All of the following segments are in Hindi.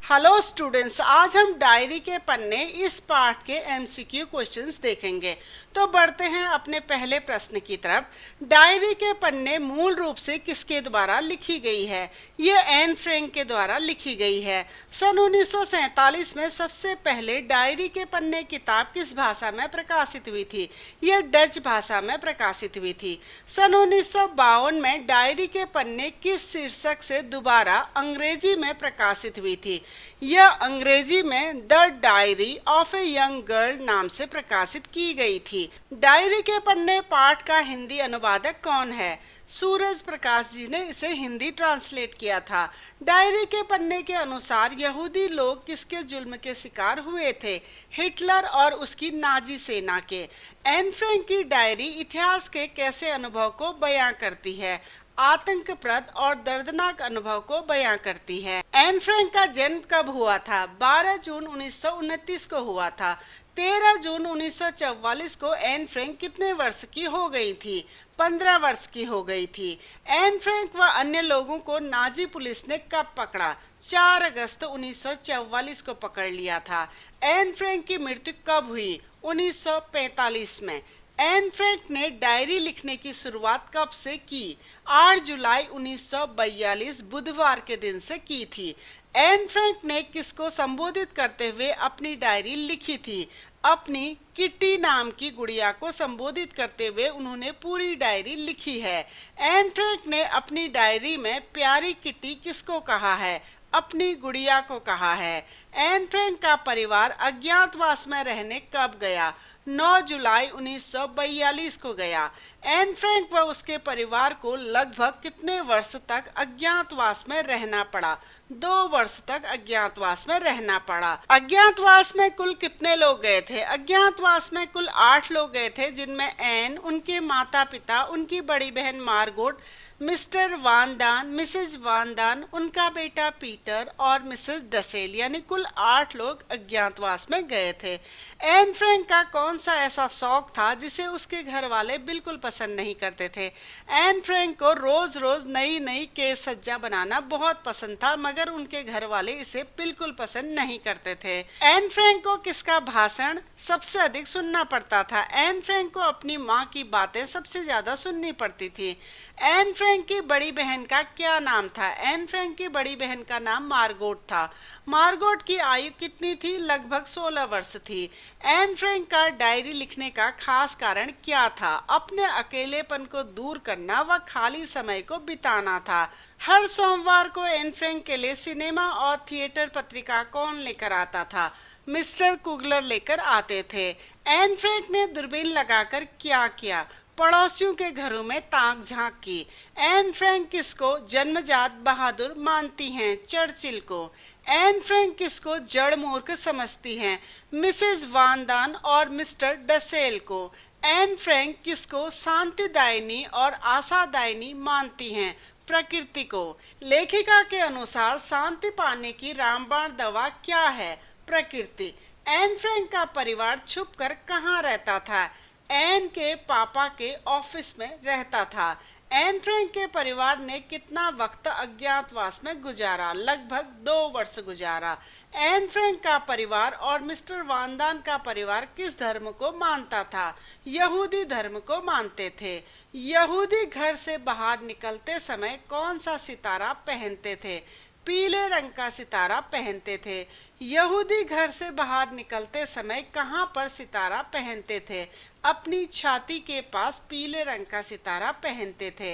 हेलो स्टूडेंट्स, आज हम डायरी के पन्ने इस पार्ट के एमसीक्यू क्वेश्चंस देखेंगे। तो बढ़ते हैं अपने पहले प्रश्न की तरफ। डायरी के पन्ने मूल रूप से किसके द्वारा लिखी गई है? ये एन फ्रैंक के द्वारा लिखी गई है। सन 1947 में सबसे पहले डायरी के पन्ने किताब किस भाषा में प्रकाशित हुई थी? ये डच भाषा में प्रकाशित हुई थी। सन 1952 में डायरी के पन्ने किस शीर्षक से दोबारा अंग्रेजी में प्रकाशित हुई थी? यह अंग्रेजी में the diary of a young girl नाम से प्रकाशित की गई थी। डायरी के पन्ने पाठ का हिंदी अनुवादक कौन है? सूरज प्रकाश जी ने इसे हिंदी ट्रांसलेट किया था। डायरी के पन्ने के अनुसार यहूदी लोग किसके जुल्म के शिकार हुए थे? हिटलर और उसकी नाजी सेना के। एन फ्रैंक की डायरी इतिहास के कैसे अनुभव को बयां करती है? आतंकप्रद और दर्दनाक अनुभव को बयां करती है। एन फ्रैंक का जन्म कब हुआ था? 12 जून 1929 को हुआ था। 13 जून 1944 को एन फ्रैंक कितने वर्ष की हो गई थी? 15 वर्ष की हो गई थी। एन फ्रैंक व अन्य लोगों को नाजी पुलिस ने कब पकड़ा? 4 अगस्त 1944 को पकड़ लिया था। एन फ्रैंक की मृत्यु कब हुई? 1945 में। एन फ्रैंक ने डायरी लिखने की शुरुआत कब से की? 8 जुलाई 1942 बुधवार के दिन से की थी। एन फ्रैंक ने किसको संबोधित करते हुए अपनी डायरी लिखी थी? अपनी किटी नाम की गुड़िया को संबोधित करते हुए उन्होंने पूरी डायरी लिखी है। एन फ्रैंक ने अपनी डायरी में प्यारी किटी किसको कहा है? अपनी गुड़िया को कहा है। एन फ्रैंक का परिवार अज्ञातवास में रहने कब गया? 9 जुलाई 1942 को गया। एन फ्रैंक व उसके परिवार को लगभग कितने वर्ष तक अज्ञातवास में रहना पड़ा? 2 वर्ष तक अज्ञातवास में रहना पड़ा। अज्ञातवास में कुल कितने लोग गए थे? अज्ञातवास में कुल 8 लोग गए थे, जिनमें एन, उनके माता पिता, उनकी बड़ी बहन मार्गोट, मिस्टर वान दान, मिसेज वान दान, उनका बेटा पीटर और मिसेस डसेल, यानी कुल 8 लोग अज्ञातवास में गए थे। एन फ्रैंक का कौन सा ऐसा शौक था जिसे उसके घर वाले बिल्कुल पसंद नहीं करते थे? एन फ्रैंक को रोज रोज नई नई केस सज्जा बनाना बहुत पसंद था, मगर उनके घर वाले इसे बिल्कुल पसंद नहीं करते थे। एन फ्रैंक को किसका भाषण सबसे अधिक सुनना पड़ता था? एन फ्रैंक को अपनी माँ की बातें सबसे ज्यादा सुननी पड़ती थी। एन फ्रैंक की बड़ी बहन का क्या नाम था? एन फ्रैंक की बड़ी बहन का नाम मार्गोट था। मार्गोट की आयु कितनी थी? लगभग 16 वर्ष थी। एन फ्रैंक का डायरी लिखने का खास कारण क्या था? अपने अकेलेपन को दूर करना व खाली समय को बिताना था। हर सोमवार को एन फ्रैंक के लिए सिनेमा और थिएटर पत्रिका कौन लेकर आता था? मिस्टर कुगलर लेकर आते थे। एन फ्रैंक ने दूरबीन लगाकर क्या किया? पड़ोसियों के घरों में ताक झांक की। एन फ्रैंक किसको जन्मजात बहादुर मानती हैं? चर्चिल को। एन फ्रैंक किसको जड़ मूर्ख समझती हैं? मिसेज वान दान और मिस्टर डसेल को। एन फ्रैंक किसको शांतिदायिनी और आशादायिनी मानती हैं? प्रकृति को। लेखिका के अनुसार शांति पाने की रामबाण दवा क्या है? प्रकृति। एन फ्रैंक का परिवार छुपकर कहाँ रहता था? एन के पापा के ऑफिस में रहता था। एन फ्रैंक के परिवार ने कितना वक्त अज्ञातवास में गुजारा? लगभग 2 वर्ष गुजारा। एन फ्रैंक का परिवार और मिस्टर वान दान का परिवार किस धर्म को मानता था? यहूदी धर्म को मानते थे। यहूदी घर से बाहर निकलते समय कौन सा सितारा पहनते थे? पीले रंग का सितारा पहनते थे। यहूदी घर से बाहर निकलते समय कहाँ पर सितारा पहनते थे? अपनी छाती के पास पीले रंग का सितारा पहनते थे।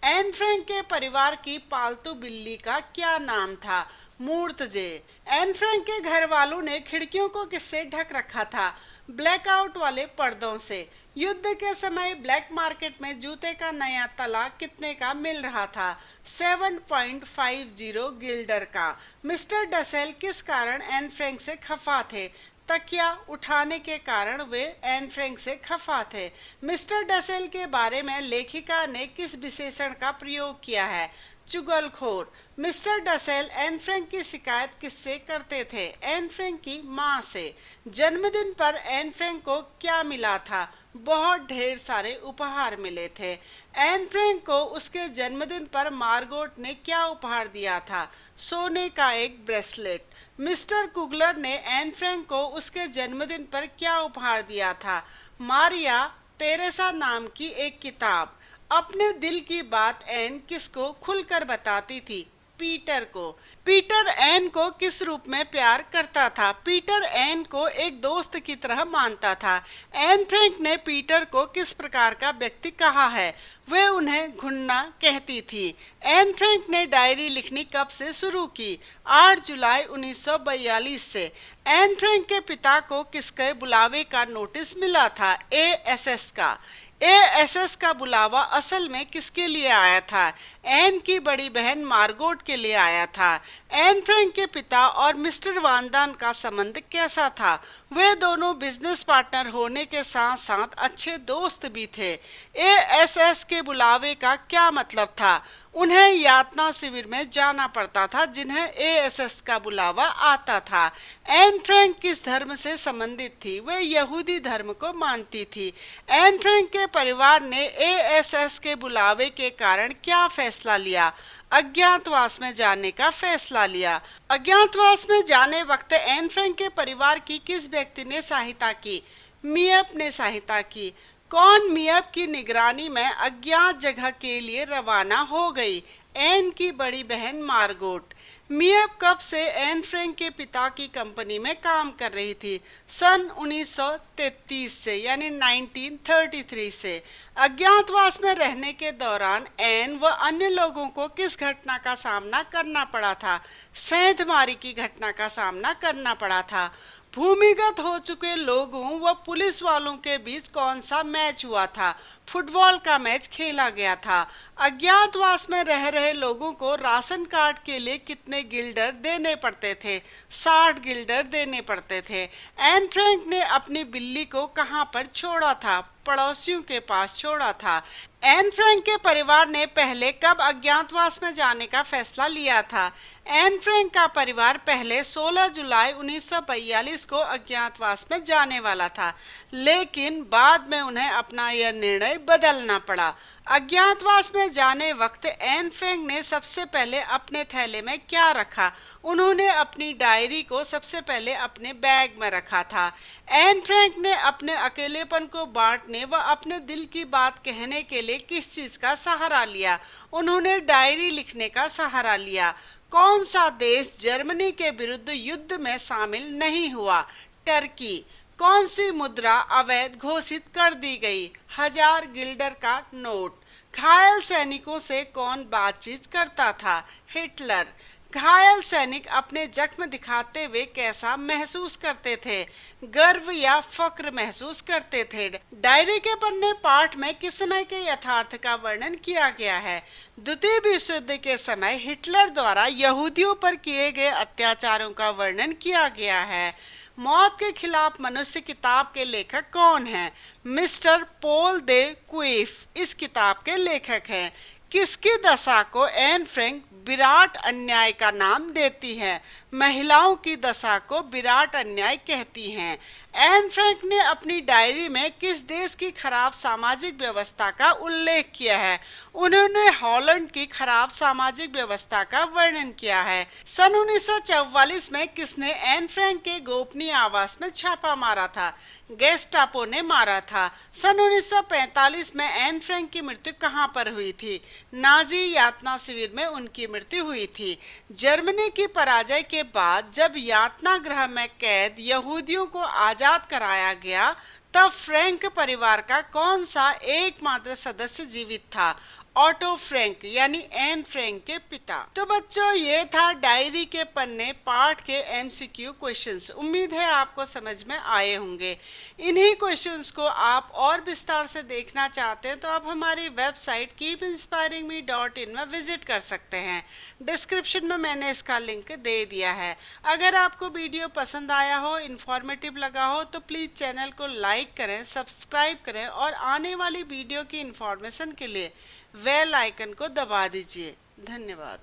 एन फ्रैंक के परिवार की पालतू बिल्ली का क्या नाम था? मूर्तजे। एन फ्रैंक के घर वालों ने खिड़कियों को किससे ढक रखा था? ब्लैकआउट वाले पर्दों से। युद्ध के समय ब्लैक मार्केट में जूते का नया तला कितने का मिल रहा था? 7.50 गिल्डर का। मिस्टर डसेल किस कारण एन फ्रैंक से खफा थे? तकिया उठाने के कारण वे एन फ्रैंक से खफा थे। मिस्टर डसेल के बारे में लेखिका ने किस विशेषण का प्रयोग किया है? चुगलखोर। मिस्टर डसेल एन फ्रैंक की शिकायत किससे करते थे? एन फ्रैंक की मां से। जन्मदिन पर एन फ्रैंक को क्या मिला था? बहुत ढेर सारे उपहार मिले थे। एन फ्रैंक को उसके जन्मदिन पर मार्गोट ने क्या उपहार दिया था? सोने का एक ब्रेसलेट। मिस्टर कुगलर ने एन फ्रैंक को उसके जन्मदिन पर क्या उपहार दिया था? मारिया तेरेसा नाम की एक किताब। अपने दिल की बात एन किसको खुलकर बताती थी? पीटर को। पीटर एन को किस रूप में प्यार करता था? पीटर एन को एक दोस्त की तरह मानता था। एन फ्रैंक ने पीटर को किस प्रकार का व्यक्ति कहा है? वे उन्हें घुन्ना कहती थी। एन फ्रैंक ने डायरी लिखनी कब से शुरू की? 8 जुलाई 1942 से। एन फ्रैंक के पिता को किसके बुलावे का नोटिस मिला था? एएसएस का। एएसएस का बुलावा असल में किसके लिए आया था? एन की बड़ी बहन मार्गोट के लिए आया था। एन फ्रैंक के पिता और मिस्टर वानदान का संबंध कैसा था? वे दोनों बिजनेस पार्टनर होने के साथ साथ अच्छे दोस्त भी थे। एएसएस के बुलावे का क्या मतलब था? उन्हें यातना शिविर में जाना पड़ता था जिन्हें एएसएस का बुलावा आता था। एन फ्रैंक किस धर्म से संबंधित थी? वे यहूदी धर्म को मानती थी। एन फ्रैंक के परिवार ने एएसएस के बुलावे के कारण क्या फैसला लिया? अज्ञातवास में जाने का फैसला लिया। अज्ञातवास में जाने वक्त एन फ्रैंक के परिवार की किस व्यक्ति ने सहायता की? मियप ने सहायता की। कौन मियप की निगरानी में अज्ञात जगह के लिए रवाना हो गई? एन की बड़ी बहन मार्गोट। मियप कब से एन फ्रैंक के पिता की कंपनी में काम कर रही थी? सन 1933 से, यानी 1933 से। अज्ञातवास में रहने के दौरान एन व अन्य लोगों को किस घटना का सामना करना पड़ा था? सेंधमारी की घटना का सामना करना पड़ा था। भूमिगत हो चुके लोगों व पुलिस वालों के बीच कौन सा मैच हुआ था? फुटबॉल का मैच खेला गया था। अज्ञातवास में रह रहे लोगों को राशन कार्ड के लिए कितने गिल्डर देने पड़ते थे? 60 गिल्डर देने पड़ते थे। एन फ्रैंक ने अपनी बिल्ली को कहाँ पर छोड़ा था? पड़ोसियों के पास छोड़ा था। एन फ्रैंक के परिवार ने पहले कब अज्ञातवास में जाने का फैसला लिया था? एन फ्रैंक का परिवार पहले 16 जुलाई 1942 को अज्ञातवास में जाने वाला था, लेकिन बाद में उन्हें अपना यह निर्णय बदलना पड़ा। अज्ञातवास में जाने वक्त एन फ्रैंक ने सबसे पहले अपने थैले में क्या रखा? उन्होंने अपनी डायरी को सबसे पहले अपने बैग में रखा था। एन फ्रैंक ने अपने अकेलेपन को बांटने व अपने दिल की बात कहने के लिए किस चीज का सहारा लिया? उन्होंने डायरी लिखने का सहारा लिया। कौन सा देश जर्मनी के विरुद्ध युद्ध में शामिल नहीं हुआ? टर्की। कौन सी मुद्रा अवैध घोषित कर दी गई? 1000 गिल्डर का नोट। घायल सैनिकों से कौन बातचीत करता था? हिटलर। घायल सैनिक अपने जख्म दिखाते हुए कैसा महसूस करते थे? गर्व या फक्र महसूस करते थे। डायरी के पन्ने पाठ में किस समय के यथार्थ का वर्णन किया गया है? द्वितीय विश्व युद्ध के समय हिटलर द्वारा यहूदियों पर किए गए अत्याचारों का वर्णन किया गया है। मौत के खिलाफ मनुष्य किताब के लेखक कौन हैं? मिस्टर पोल दे क्विफ इस किताब के लेखक हैं। किसकी दशा को एन फ्रैंक विराट अन्याय का नाम देती हैं? महिलाओं की दशा को विराट अन्याय कहती हैं। एन फ्रैंक ने अपनी डायरी में किस देश की खराब सामाजिक व्यवस्था का उल्लेख किया है? उन्होंने हॉलैंड की खराब सामाजिक व्यवस्था का वर्णन किया है। सन 1944 में किसने एन फ्रैंक के गोपनीय आवास में छापा मारा था? गेस्टापो ने मारा था। सन 1945 में एन फ्रैंक की मृत्यु कहाँ पर हुई थी? नाजी यातना शिविर में उनकी मृत्यु हुई थी। जर्मनी की पराजय के बाद जब यातना गृह में कैद यहूदियों को आजाद कराया गया, तब फ्रैंक परिवार का कौन सा एकमात्र सदस्य जीवित था? ऑटो फ्रैंक, यानी एन फ्रैंक के पिता। तो बच्चों, ये था डायरी के पन्ने पाठ के एमसीक्यू क्वेश्चंस। उम्मीद है आपको समझ में आए होंगे। इन्हीं क्वेश्चंस को आप और विस्तार से देखना चाहते हैं तो आप हमारी वेबसाइट keepinspiringme.in में विजिट कर सकते हैं। डिस्क्रिप्शन में मैंने इसका लिंक दे दिया है। अगर आपको वीडियो पसंद आया हो, इन्फॉर्मेटिव लगा हो, तो प्लीज़ चैनल को लाइक करें, सब्सक्राइब करें और आने वाली वीडियो की इन्फॉर्मेशन के लिए बेल आइकन को दबा दीजिए। धन्यवाद।